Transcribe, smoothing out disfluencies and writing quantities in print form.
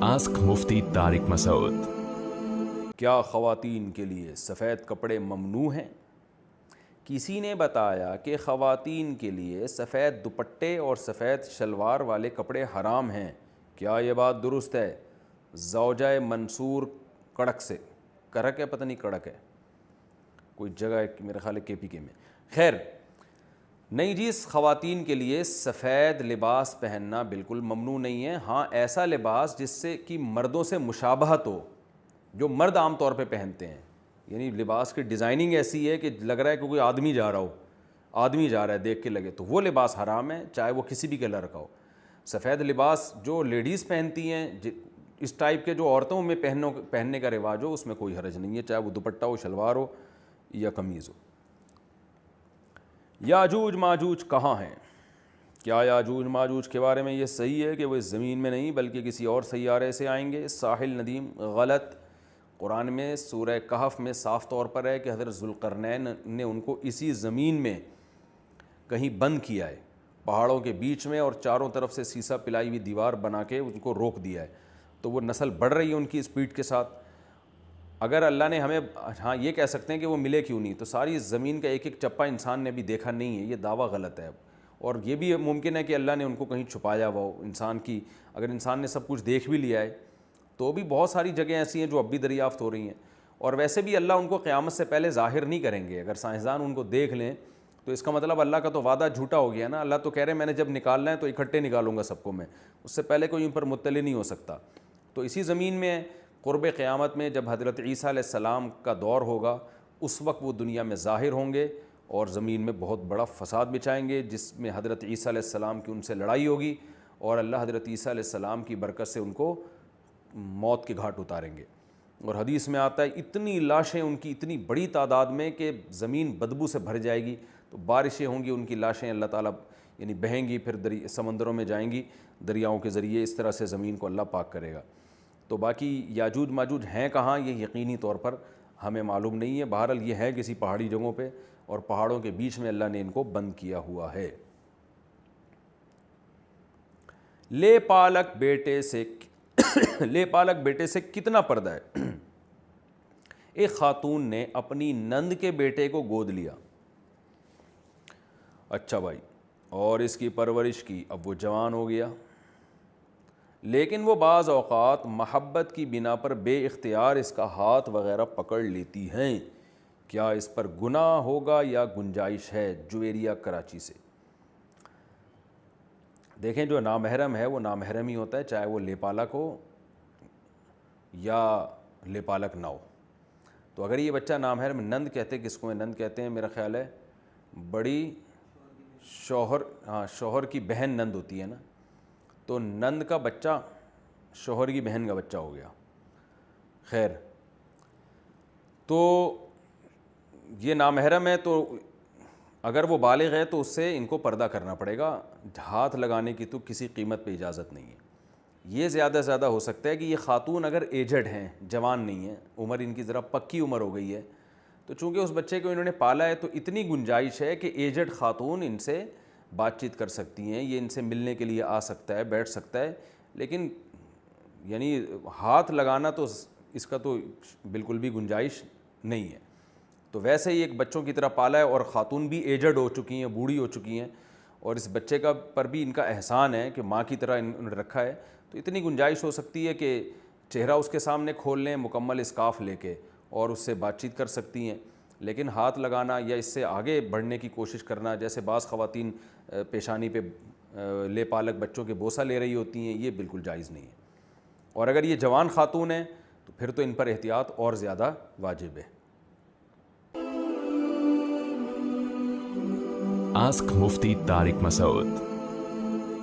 Ask مفتی طارق مسعود۔ کیا خواتین کے لیے سفید کپڑے ممنوع ہیں؟ کسی نے بتایا کہ خواتین کے لیے سفید دوپٹے اور سفید شلوار والے کپڑے حرام ہیں۔ کیا یہ بات درست ہے؟ زوجہ منصور کڑک سے، کرک ہے پتہ نہیں کڑک ہے کوئی جگہ ہے میرے خیال ہے KPK میں۔ خیر نہیں جی، خواتین کے لیے سفید لباس پہننا بالکل ممنوع نہیں ہے۔ ہاں ایسا لباس جس سے کہ مردوں سے مشابہت ہو، جو مرد عام طور پہ پہنتے ہیں، یعنی لباس کی ڈیزائننگ ایسی ہے کہ لگ رہا ہے کہ کوئی آدمی جا رہا ہے دیکھ کے لگے، تو وہ لباس حرام ہے، چاہے وہ کسی بھی کلر کا ہو۔ سفید لباس جو لیڈیز پہنتی ہیں، اس ٹائپ کے جو عورتوں میں پہننے کا رواج ہو، اس میں کوئی حرج نہیں ہے، چاہے وہ دوپٹہ ہو، شلوار ہو یا قمیض ہو۔ یاجوج ماجوج کہاں ہیں؟ کیا یاجوج ماجوج کے بارے میں یہ صحیح ہے کہ وہ اس زمین میں نہیں بلکہ کسی اور سیارے سے آئیں گے؟ ساحل ندیم غلط۔ قرآن میں سورہ کہف میں صاف طور پر ہے کہ حضرت ذوالقرنین نے ان کو اسی زمین میں کہیں بند کیا ہے، پہاڑوں کے بیچ میں، اور چاروں طرف سے سیسا پلائی ہوئی دیوار بنا کے ان کو روک دیا ہے، تو وہ نسل بڑھ رہی ہے ان کی اسپیڈ کے ساتھ۔ اگر اللہ نے ہمیں ہاں یہ کہہ سکتے ہیں کہ وہ ملے کیوں نہیں، تو ساری زمین کا ایک ایک چپا انسان نے ابھی دیکھا نہیں ہے، یہ دعویٰ غلط ہے۔ اور یہ بھی ممکن ہے کہ اللہ نے ان کو کہیں چھپایا ہوا ہو انسان کی، اگر انسان نے سب کچھ دیکھ بھی لیا ہے تو بھی بہت ساری جگہیں ایسی ہیں جو اب بھی دریافت ہو رہی ہیں، اور ویسے بھی اللہ ان کو قیامت سے پہلے ظاہر نہیں کریں گے۔ اگر سائنسدان ان کو دیکھ لیں تو اس کا مطلب اللہ کا تو وعدہ جھوٹا ہو گیا نا۔ اللہ تو کہہ رہے ہیں میں نے جب نکالنا ہے تو اکٹھے نکالوں گا سب کو میں، اس سے پہلے کوئی ان پر مطلع نہیں ہو سکتا۔ تو اسی زمین میں قرب قیامت میں جب حضرت عیسیٰ علیہ السلام کا دور ہوگا، اس وقت وہ دنیا میں ظاہر ہوں گے اور زمین میں بہت بڑا فساد بچائیں گے، جس میں حضرت عیسیٰ علیہ السلام کی ان سے لڑائی ہوگی، اور اللہ حضرت عیسیٰ علیہ السلام کی برکت سے ان کو موت کے گھاٹ اتاریں گے۔ اور حدیث میں آتا ہے اتنی لاشیں ان کی، اتنی بڑی تعداد میں کہ زمین بدبو سے بھر جائے گی، تو بارشیں ہوں گی، ان کی لاشیں اللہ تعالیٰ یعنی بہیں گی، پھر سمندروں میں جائیں گی دریاؤں کے ذریعے، اس طرح سے زمین کو اللہ پاک کرے گا۔ تو باقی یاجوج ماجوج ہیں کہاں، یہ یقینی طور پر ہمیں معلوم نہیں ہے۔ بہرحال یہ ہے کسی پہاڑی جگہوں پہ، اور پہاڑوں کے بیچ میں اللہ نے ان کو بند کیا ہوا ہے۔ لے پالک بیٹے سے کتنا پردہ ہے؟ ایک خاتون نے اپنی نند کے بیٹے کو گود لیا، اچھا بھائی، اور اس کی پرورش کی، اب وہ جوان ہو گیا، لیکن وہ بعض اوقات محبت کی بنا پر بے اختیار اس کا ہاتھ وغیرہ پکڑ لیتی ہیں، کیا اس پر گناہ ہوگا یا گنجائش ہے؟ جویریہ کراچی سے۔ دیکھیں جو نامحرم ہے وہ نامحرم ہی ہوتا ہے، چاہے وہ لے پالک ہو یا لے پالک نہ ہو۔ تو اگر یہ بچہ نامحرم، نند کہتے کس کو ہے؟ نند کہتے ہیں میرا خیال ہے بڑی شوہر کی بہن نند ہوتی ہے نا، تو نند کا بچہ شوہر کی بہن کا بچہ ہو گیا۔ خیر تو یہ نامحرم ہے، تو اگر وہ بالغ ہے تو اس سے ان کو پردہ کرنا پڑے گا، ہاتھ لگانے کی تو کسی قیمت پہ اجازت نہیں ہے۔ یہ زیادہ سے زیادہ ہو سکتا ہے کہ یہ خاتون اگر ایجڈ ہیں، جوان نہیں ہیں، عمر ان کی ذرا پکی عمر ہو گئی ہے، تو چونکہ اس بچے کو انہوں نے پالا ہے تو اتنی گنجائش ہے کہ ایجڈ خاتون ان سے بات چیت کر سکتی ہیں، یہ ان سے ملنے کے لیے آ سکتا ہے، بیٹھ سکتا ہے، لیکن یعنی ہاتھ لگانا تو اس کا تو بالکل بھی گنجائش نہیں ہے۔ تو ویسے ہی ایک بچوں کی طرح پالا ہے، اور خاتون بھی ایجڈ ہو چکی ہیں، بوڑھی ہو چکی ہیں، اور اس بچے کا پر بھی ان کا احسان ہے کہ ماں کی طرح انہوں نے رکھا ہے، تو اتنی گنجائش ہو سکتی ہے کہ چہرہ اس کے سامنے کھول لیں مکمل اسکارف لے کے، اور اس سے بات چیت کر سکتی ہیں۔ لیکن ہاتھ لگانا یا اس سے آگے بڑھنے کی کوشش کرنا، جیسے بعض خواتین پیشانی پہ لے پالک بچوں کے بوسہ لے رہی ہوتی ہیں، یہ بالکل جائز نہیں ہے۔ اور اگر یہ جوان خاتون ہیں تو پھر تو ان پر احتیاط اور زیادہ واجب ہے۔ آسک مفتی طارق مسعود۔